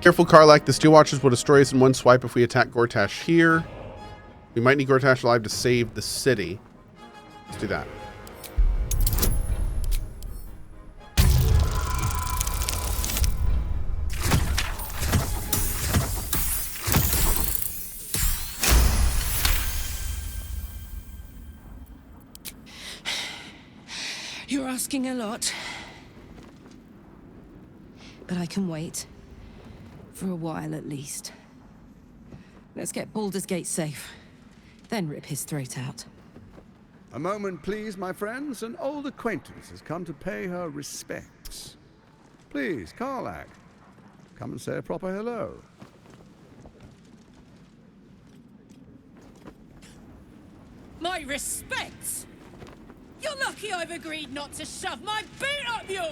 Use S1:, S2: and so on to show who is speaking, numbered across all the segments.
S1: Careful, Karlach. The Steel Watchers will destroy us in one swipe if we attack Gortash here. We might need Gortash alive to save the city. Let's do that.
S2: You're asking a lot. But I can wait. For a while, at least. Let's get Baldur's Gate safe. Then rip his throat out.
S3: A moment, please, my friends. An old acquaintance has come to pay her respects. Please, Karlach, come and say a proper hello.
S4: My respects! You're lucky I've agreed not to shove my beat up you!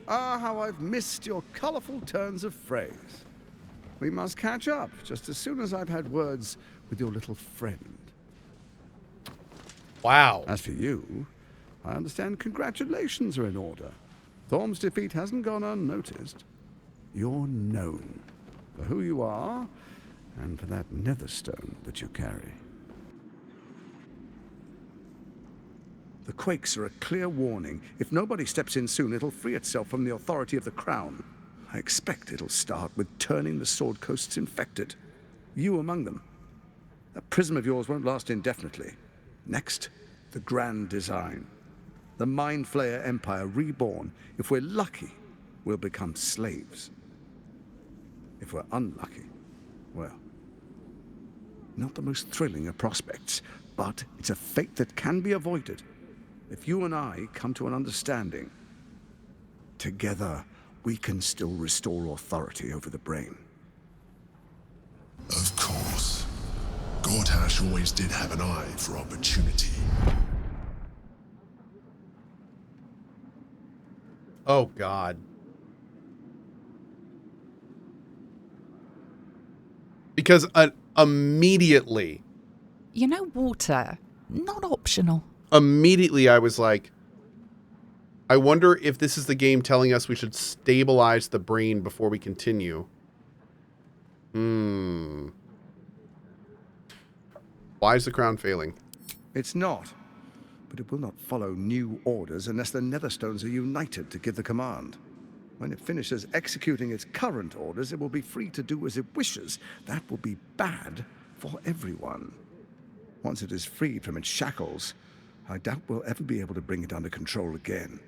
S3: Ah, how I've missed your colourful turns of phrase. We must catch up just as soon as I've had words with your little friend.
S1: Wow.
S3: As for you, I understand congratulations are in order. Thorm's defeat hasn't gone unnoticed. You're known for who you are and for that netherstone that you carry. The quakes are a clear warning. If nobody steps in soon, it'll free itself from the authority of the crown. I expect it'll start with turning the Sword Coasts infected. You among them. That prism of yours won't last indefinitely. Next, the grand design. The Mind Flayer Empire reborn. If we're lucky, we'll become slaves. If we're unlucky, well, not the most thrilling of prospects, but it's a fate that can be avoided. If you and I come to an understanding, together we can still restore authority over the brain.
S5: Of course. Gortash always did have an eye for opportunity.
S1: Oh, God. Because immediately...
S6: You know, water, not optional.
S1: Immediately I was like, I wonder if this is the game telling us we should stabilize the brain before we continue. Why is the crown failing?
S3: It's not, but it will not follow new orders unless the Netherstones are united to give the command. When it finishes executing its current orders, it will be free to do as it wishes. That will be bad for everyone. Once it is freed from its shackles, I doubt we'll ever be able to bring it under control again.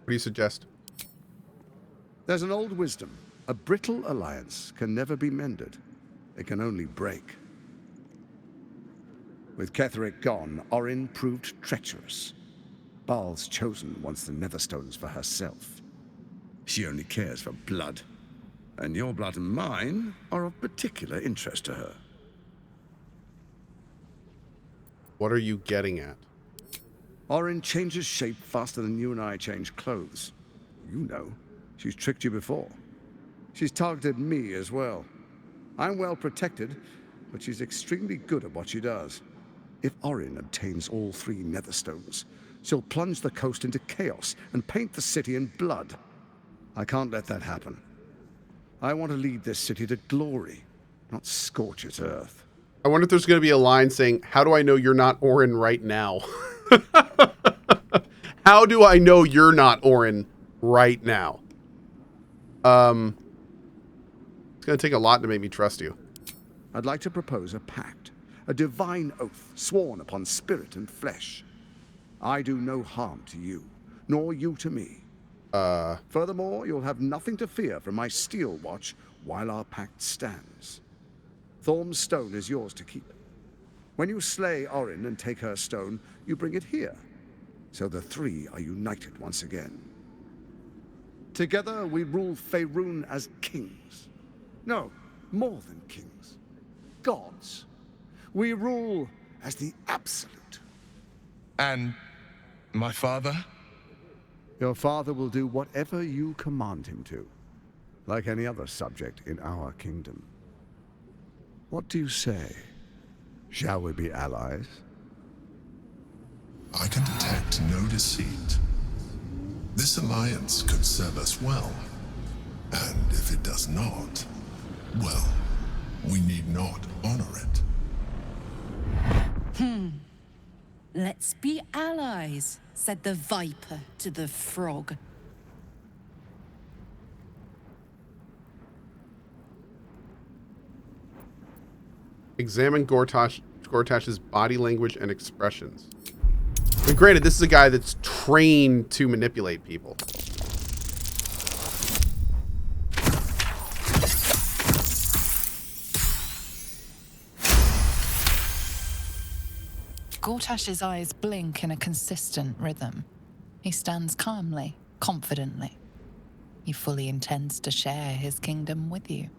S1: What do you suggest?
S3: There's an old wisdom. A brittle alliance can never be mended. It can only break. With Ketheric gone, Orin proved treacherous. Baal's chosen wants the Netherstones for herself. She only cares for blood. And your blood and mine are of particular interest to her.
S1: What are you getting at?
S3: Orin changes shape faster than you and I change clothes. You know, she's tricked you before. She's targeted me as well. I'm well protected, but she's extremely good at what she does. If Orin obtains all 3 Netherstones, she'll plunge the coast into chaos and paint the city in blood. I can't let that happen. I want to lead this city to glory, not scorch its earth.
S1: I wonder if there's going to be a line saying, how do I know you're not Orin right now? How do I know you're not Orin right now? It's going to take a lot to make me trust you.
S3: I'd like to propose a pact, a divine oath sworn upon spirit and flesh. I do no harm to you, nor you to me. Furthermore, you'll have nothing to fear from my steel watch while our pact stands. Thorm's stone is yours to keep. When you slay Orin and take her stone, you bring it here, so the 3 are united once again. Together we rule Faerun as kings. No, more than kings. Gods. We rule as the absolute.
S5: And my father?
S3: Your father will do whatever you command him to, like any other subject in our kingdom. What do you say? Shall we be allies?
S5: I can detect no deceit. This This alliance could serve us well. And if it does not, well, we need not honor it.
S2: Let's be allies, said the viper to the frog.
S1: Examine Gortash's body language and expressions. I mean, granted, this is a guy that's trained to manipulate people.
S6: Gortash's eyes blink in a consistent rhythm. He stands calmly, confidently. He fully intends to share his kingdom with you.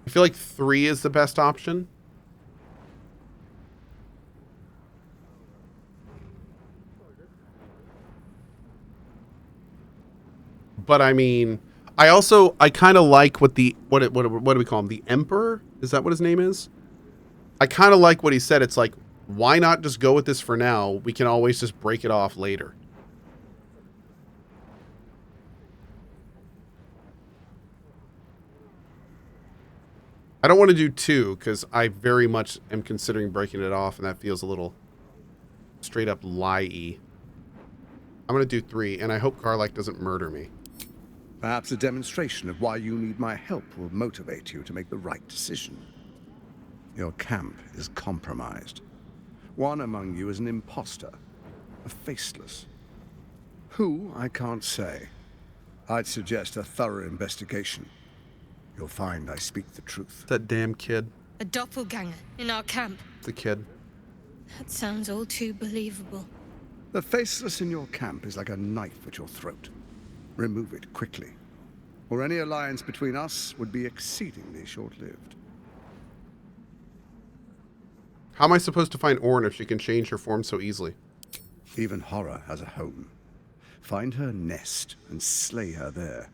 S1: I feel like 3 is the best option. But I mean, I kind of like what do we call him? The Emperor? Is that what his name is? I kind of like what he said. It's like, why not just go with this for now? We can always just break it off later. I don't want to do 2 because I very much am considering breaking it off, and that feels a little straight up lie-y. I'm going to do 3, and I hope Karlach doesn't murder me.
S3: Perhaps a demonstration of why you need my help will motivate you to make the right decision. Your camp is compromised. One among you is an imposter, a faceless. Who, I can't say. I'd suggest a thorough investigation. You'll find I speak the truth.
S1: That damn kid.
S7: A doppelganger in our camp.
S1: The kid.
S7: That sounds all too believable.
S3: The faceless in your camp is like a knife at your throat. Remove it quickly, or any alliance between us would be exceedingly short-lived.
S1: How am I supposed to find Ornn if she can change her form so easily?
S3: Even horror has a home. Find her nest and slay her there.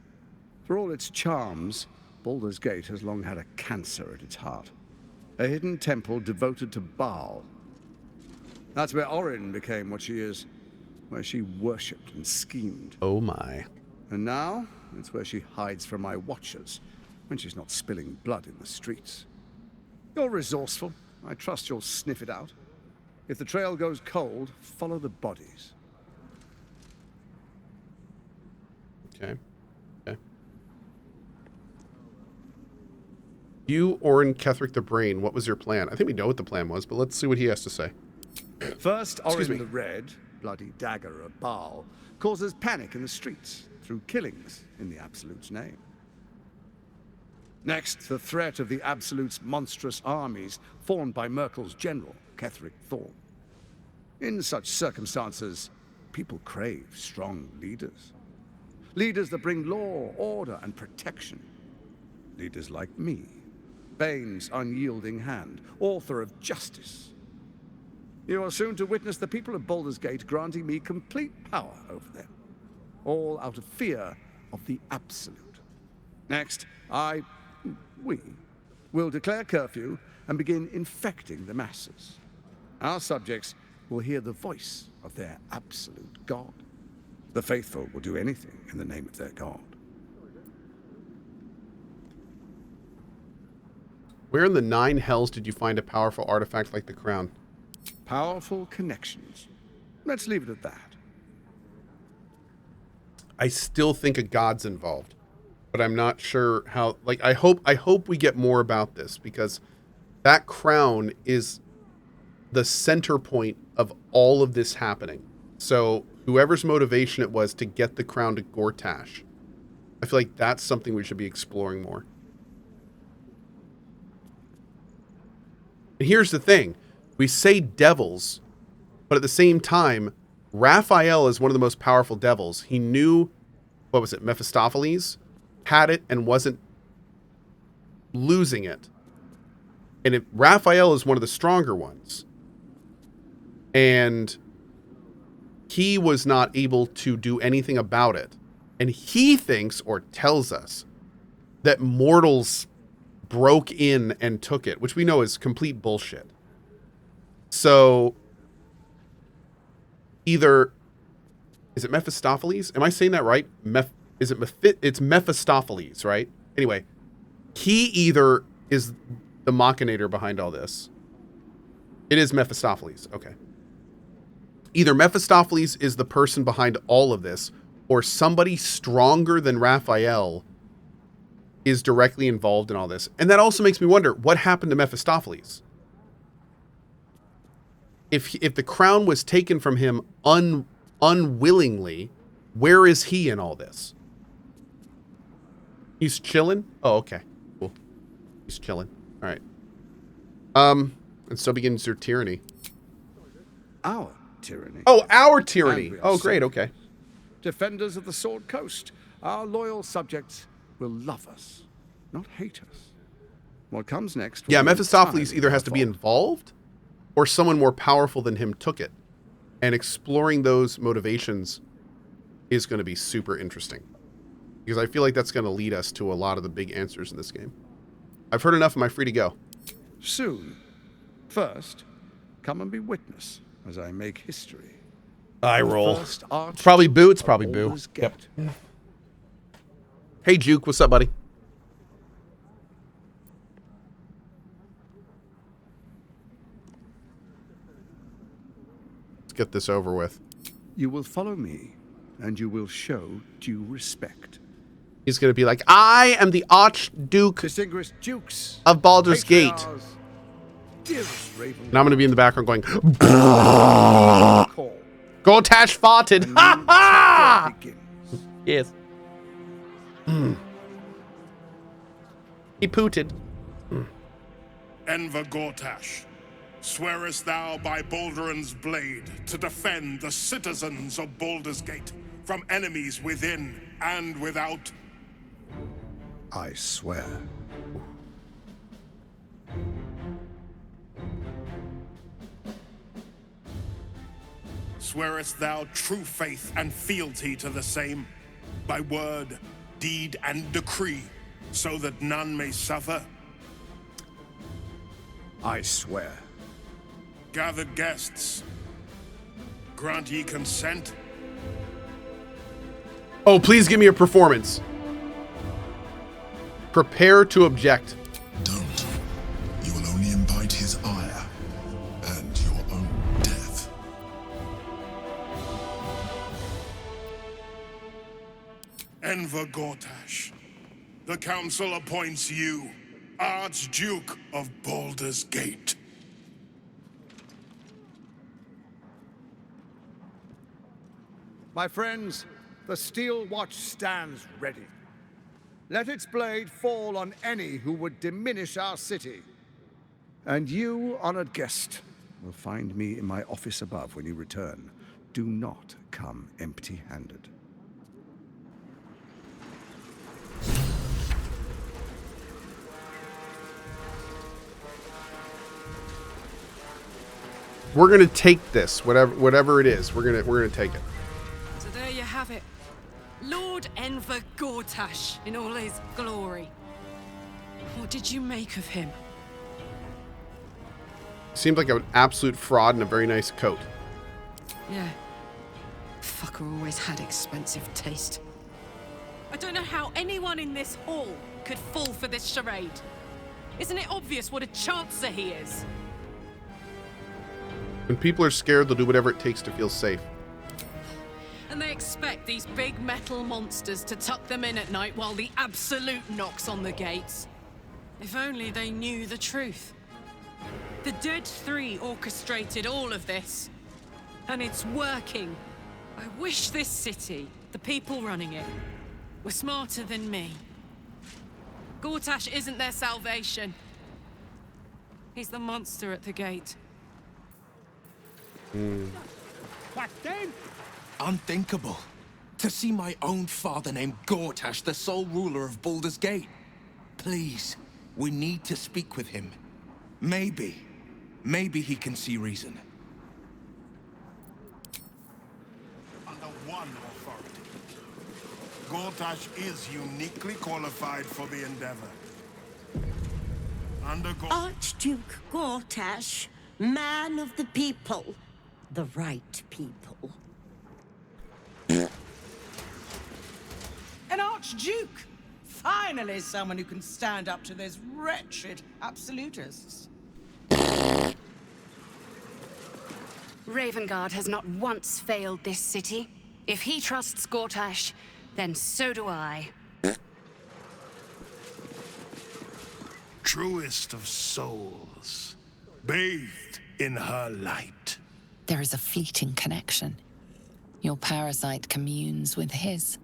S3: For all its charms, Baldur's Gate has long had a cancer at its heart. A hidden temple devoted to Baal. That's where Ornn became what she is, where she worshipped and schemed.
S1: Oh my.
S3: And now, it's where she hides from my watchers, when she's not spilling blood in the streets. You're resourceful. I trust you'll sniff it out. If the trail goes cold, follow the bodies.
S1: Okay. Okay. You, Ornn Ketheric the Brain, what was your plan? I think we know what the plan was, but let's see what he has to say.
S3: First, Ornn the Red, bloody dagger of Baal, causes panic in the streets through killings in the Absolute's name. Next, the threat of the Absolute's monstrous armies formed by Merkel's general, Ketheric Thorn. In such circumstances, people crave strong leaders. Leaders that bring law, order, and protection. Leaders like me, Bane's unyielding hand, author of justice. You are soon to witness the people of Baldur's Gate granting me complete power over them, all out of fear of the Absolute. Next, we will declare curfew and begin infecting the masses. Our subjects will hear the voice of their absolute God. The faithful will do anything in the name of their God.
S1: Where in the 9 hells did you find a powerful artifact like the crown?
S3: Powerful connections. Let's leave it at that.
S1: I still think a god's involved, but I'm not sure how. Like, I hope we get more about this, because that crown is the center point of all of this happening. So whoever's motivation it was to get the crown to Gortash, I feel like that's something we should be exploring more. And here's the thing. We say devils, but at the same time, Raphael is one of the most powerful devils. He knew, what was it, Mephistopheles had it and wasn't losing it. And if Raphael is one of the stronger ones, and he was not able to do anything about it, And he thinks, or tells us, that mortals broke in and took it, which we know is complete bullshit. So, either... Is it Mephistopheles? Am I saying that right? It's Mephistopheles, right? Anyway, he either is the machinator behind all this. It is Mephistopheles. Okay. Either Mephistopheles is the person behind all of this, or somebody stronger than Raphael is directly involved in all this. And that also makes me wonder, what happened to Mephistopheles? If the crown was taken from him unwillingly, where is he in all this? He's chilling? Oh, okay. Cool. He's chilling. All right. And so begins your tyranny.
S3: Our tyranny.
S1: Oh, our tyranny. Oh, great. Okay.
S3: Defenders of the Sword Coast, our loyal subjects will love us, not hate us. What comes next?
S1: Yeah, Mephistopheles either has to be involved or someone more powerful than him took it. And exploring those motivations is going to be super interesting. Because I feel like that's going to lead us to a lot of the big answers in this game. I've heard enough. Am I free to go?
S3: Soon. First, come and be witness as I make history.
S1: I roll.
S3: It's
S1: probably Boo. It's probably Boo. Yep. Hey, Juke. What's up, buddy? Let's get this over with.
S3: You will follow me, and you will show due respect.
S1: He's going to be like, I am the Archduke
S3: Distinguished dukes
S1: of Baldur's Gate.
S3: Dearest Ravengard.
S1: And I'm going to be in the background going,
S3: Cohh.
S1: Gortash farted. Ha ha! Yes. He pooted.
S8: Enver Gortash, swearest thou by Balduran's blade to defend the citizens of Baldur's Gate from enemies within and without?
S3: I swear.
S8: Swearest thou true faith and fealty to the same, by word, deed, and decree, so that none may suffer?
S3: I swear.
S8: Gathered guests, grant ye consent?
S1: Oh, please give me a performance. Prepare to object.
S5: Don't. You will only invite his ire and your own death.
S8: Enver Gortash, the council appoints you Archduke of Baldur's Gate.
S3: My friends, the steel watch stands ready. Let its blade fall on any who would diminish our city. And you, honored guest, will find me in my office above when you return. Do not come empty-handed.
S1: We're gonna take this, whatever it is. We're gonna take it.
S4: So there you have it. Lord Enver Gortash in all his glory. What did you make of him?
S1: Seemed like an absolute fraud in a very nice coat.
S2: Yeah. Fucker always had expensive taste.
S4: I don't know how anyone in this hall could fall for this charade. Isn't it obvious what a chancer he is?
S1: When people are scared, they'll do whatever it takes to feel safe.
S4: And they expect these big metal monsters to tuck them in at night while the Absolute knocks on the gates. If only they knew the truth. The Dead Three orchestrated all of this. And it's working. I wish this city, the people running it, were smarter than me. Gortash isn't their salvation. He's the monster at the gate.
S9: What then? Unthinkable. To see my own father named Gortash, the sole ruler of Baldur's Gate. Please, we need to speak with him. Maybe he can see reason.
S8: Under one authority. Gortash is uniquely qualified for the endeavor.
S10: Archduke Gortash, man of the people. The right people.
S11: An Archduke! Finally someone who can stand up to those wretched absolutists.
S12: Ravengard has not once failed this city. If he trusts Gortash, then so do I.
S8: Truest of souls, bathed in her light.
S6: There is a fleeting connection. Your parasite communes with his,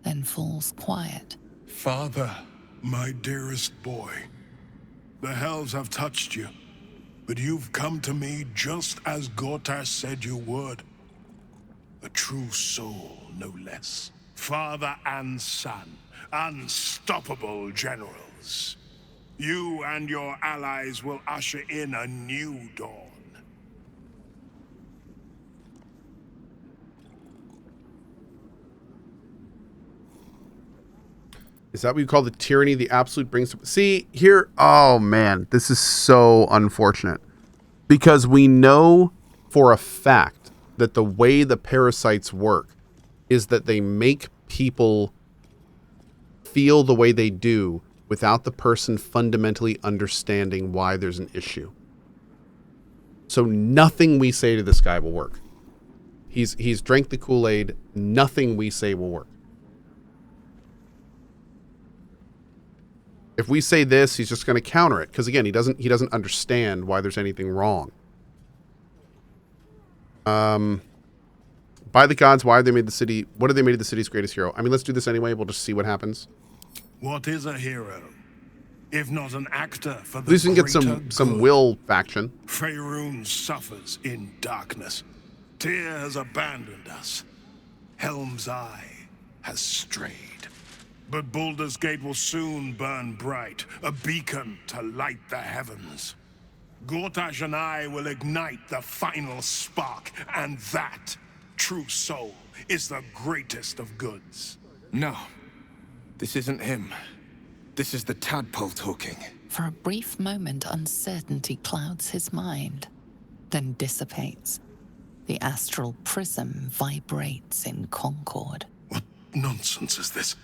S6: then falls quiet.
S8: Father, my dearest boy, the hells have touched you, but you've come to me just as Gortash said you would. A true soul, no less. Father and son, unstoppable generals. You and your allies will usher in a new dawn.
S1: Is that what you call the tyranny the absolute brings? See, here, oh man, this is so unfortunate. Because we know for a fact that the way the parasites work is that they make people feel the way they do without the person fundamentally understanding why there's an issue. So nothing we say to this guy will work. He's drank the Kool-Aid, nothing we say will work. If we say this, he's just going to counter it because again, he doesn't understand why there's anything wrong. By the gods, why have they made the city? What have they made the city's greatest hero? I mean, let's do this anyway. We'll just see what happens.
S8: What is a hero, if not an actor for the
S1: At least we can get some will faction.
S8: Faerun suffers in darkness. Tyr has abandoned us. Helm's Eye has strayed. But Baldur's Gate will soon burn bright, a beacon to light the heavens. Gortash and I will ignite the final spark, and that, true soul, is the greatest of goods.
S9: No, this isn't him. This is the tadpole talking.
S6: For a brief moment, uncertainty clouds his mind, then dissipates. The astral prism vibrates in concord.
S8: What nonsense is this?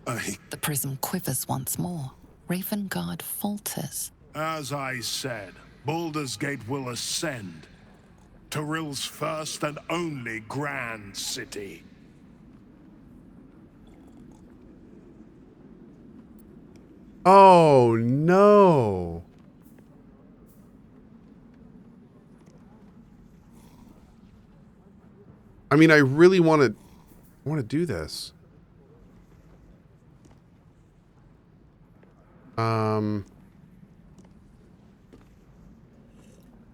S6: The prism quivers once more. Ravengard falters.
S8: As I said, Baldur's Gate will ascend. Tyrill's first and only grand city.
S1: Oh no. I mean, I really want to do this. I'm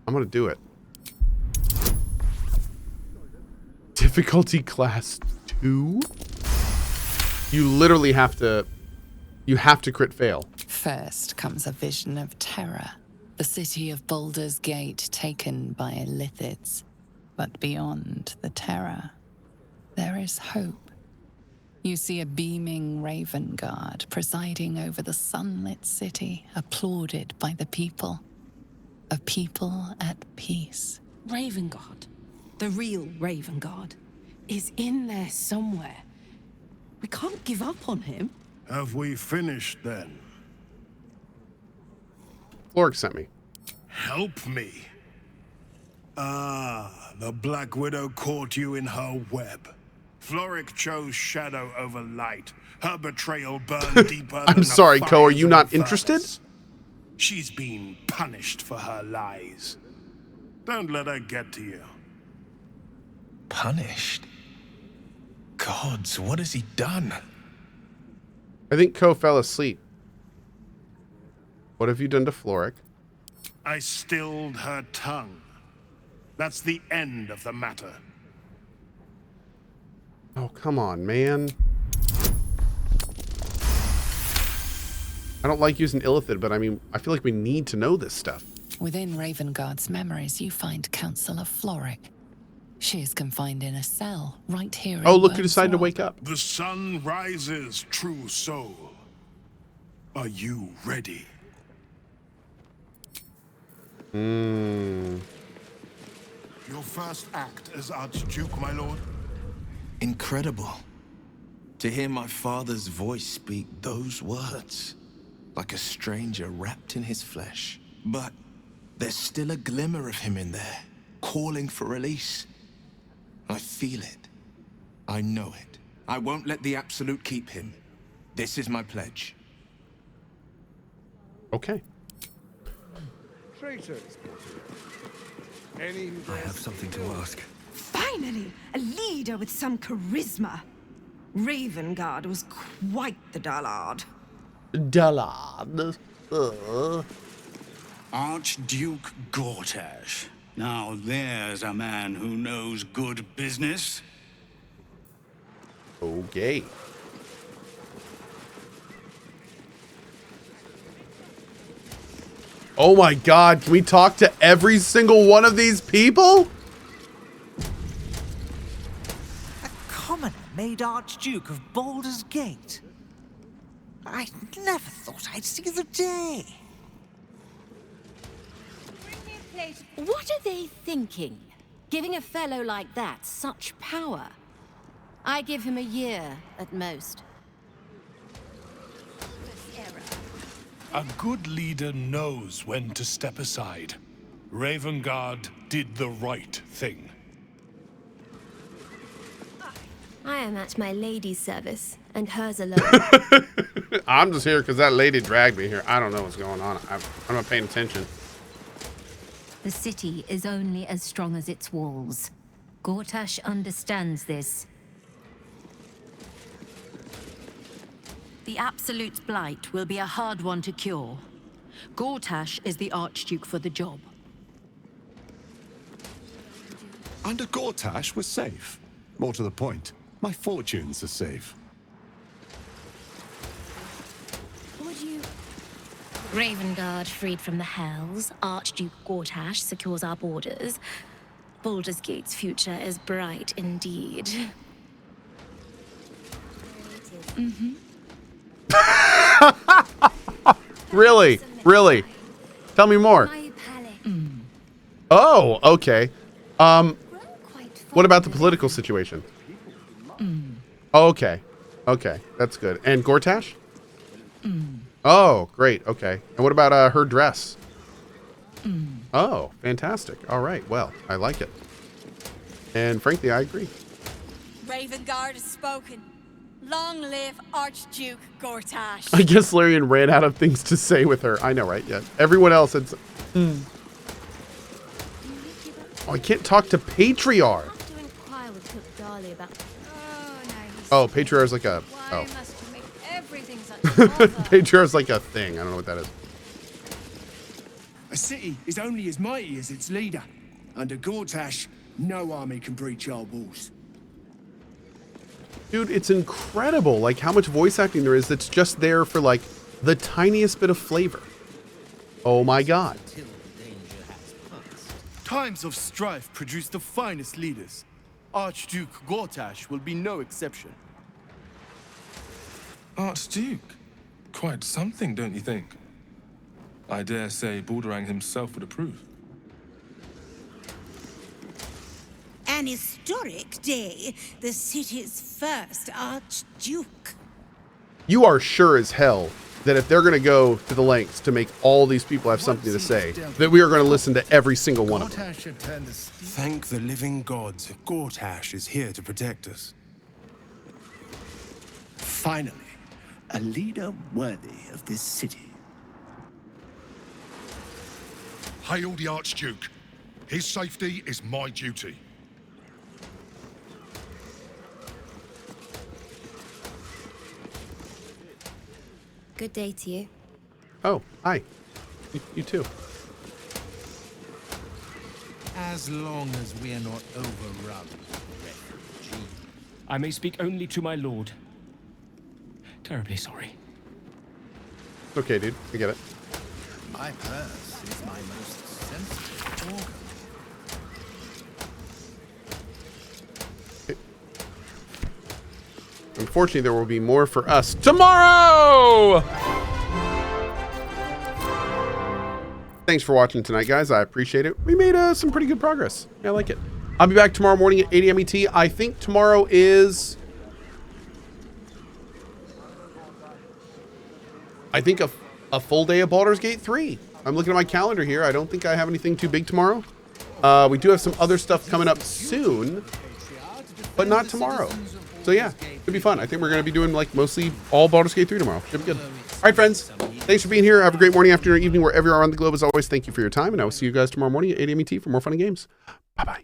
S1: going to do it. Difficulty class 2? You literally have to crit fail.
S6: First comes a vision of terror. The city of Baldur's Gate taken by Lithids. But beyond the terror, there is hope. You see a beaming Ravengard presiding over the sunlit city, applauded by the people. A people at peace.
S2: Ravengard, the real Ravengard, is in there somewhere. We can't give up on him.
S8: Have we finished then?
S1: Florrick sent me.
S8: Help me. Ah, the Black Widow caught you in her web. Florrick chose shadow over light. Her betrayal burned deeper than
S1: I'm sorry, Cohh, are you not interested?
S8: She's been punished for her lies. Don't let her get to you.
S9: Punished? Gods, what has he done?
S1: I think Cohh fell asleep. What have you done to Florrick?
S8: I stilled her tongue. That's the end of the matter.
S1: Oh, come on, man. I don't like using Illithid, but I mean, I feel like we need to know this stuff.
S6: Within Ravengard's memories, you find Councillor Florrick. She is confined in a cell right here.
S1: Oh, look who decided to wake up.
S8: The sun rises, true soul. Are you ready?
S1: Hmm.
S8: Your first act as Archduke, my lord?
S9: Incredible. To hear my father's voice speak those words, like a stranger wrapped in his flesh. But there's still a glimmer of him in there, calling for release. I feel it. I know it. I won't let the Absolute keep him. This is my pledge.
S1: Okay.
S3: Traitors.
S13: I have something to ask.
S2: Finally, a leader with some charisma. Ravengard was quite the dullard.
S1: Dullard.
S14: Archduke Gortash. Now there's a man who knows good business.
S1: Okay. Oh my god, can we talk to every single one of these people?
S15: A commoner made Archduke of Baldur's Gate. I never thought I'd see the day.
S16: What are they thinking? Giving a fellow like that such power? I give him a year at most.
S8: A good leader knows when to step aside. Ravengard did the right thing.
S17: I am at my lady's service, and hers alone.
S1: I'm just here because that lady dragged me here. I don't know what's going on. I'm not paying attention.
S18: The city is only as strong as its walls. Gortash understands this. The Absolute's blight will be a hard one to cure. Gortash is the Archduke for the job.
S19: Under Gortash, we're safe. More to the point, my fortunes are safe.
S17: Would you... Ravengard freed from the Hells. Archduke Gortash secures our borders. Baldur's Gate's future is bright indeed.
S16: Mm-hmm.
S1: Really? Really? Tell me more. Oh, okay. What about the political situation? Oh, okay. Okay, that's good. And Gortash? Oh, great. Okay. And what about her dress? Oh, fantastic. All right. Well, I like it. And frankly, I agree.
S20: Ravengard has spoken. Long live Archduke Gortash.
S1: I guess Larian ran out of things to say with her. I know, right? Yeah. Everyone else had... Oh, I can't talk to Patriarch. Oh, Patriarch's like a... Oh. Patriarch's like a thing. I don't know what that is.
S21: A city is only as mighty as its leader. Under Gortash, no army can breach our walls.
S1: Dude, it's incredible, like, how much voice acting there is that's just there for, like, the tiniest bit of flavor. Oh my god.
S22: Times of strife produce the finest leaders. Archduke Gortash will be no exception.
S23: Archduke? Quite something, don't you think? I dare say Balderang himself would approve.
S24: An historic day, the city's first Archduke.
S1: You are sure as hell that if they're going to go to the lengths to make all these people have something to say, that we are going to listen to every single one of them.
S25: Thank the living gods, Gortash is here to protect us.
S14: Finally, a leader worthy of this city.
S5: Hail the Archduke. His safety is my duty.
S17: Good day to you.
S1: Oh, hi. You too.
S26: As long as we are not overrun with refugees.
S27: I may speak only to my lord. Terribly sorry.
S1: Okay, dude. I get it.
S26: My purse is my most sensitive organ.
S1: Unfortunately, there will be more for us tomorrow! Thanks for watching tonight, guys. I appreciate it. We made some pretty good progress. Yeah, I like it. I'll be back tomorrow morning at 8 a.m. ET. I think tomorrow is... I think a full day of Baldur's Gate 3. I'm looking at my calendar here. I don't think I have anything too big tomorrow. We do have some other stuff coming up soon, but not tomorrow. So yeah, it'll be fun. I think we're going to be doing like mostly all Baldur's Gate 3 tomorrow. Should be good. All right, friends. Thanks for being here. Have a great morning, afternoon, evening, wherever you are around the globe. As always, thank you for your time, and I will see you guys tomorrow morning at 8 a.m. ET for more fun and games. Bye-bye.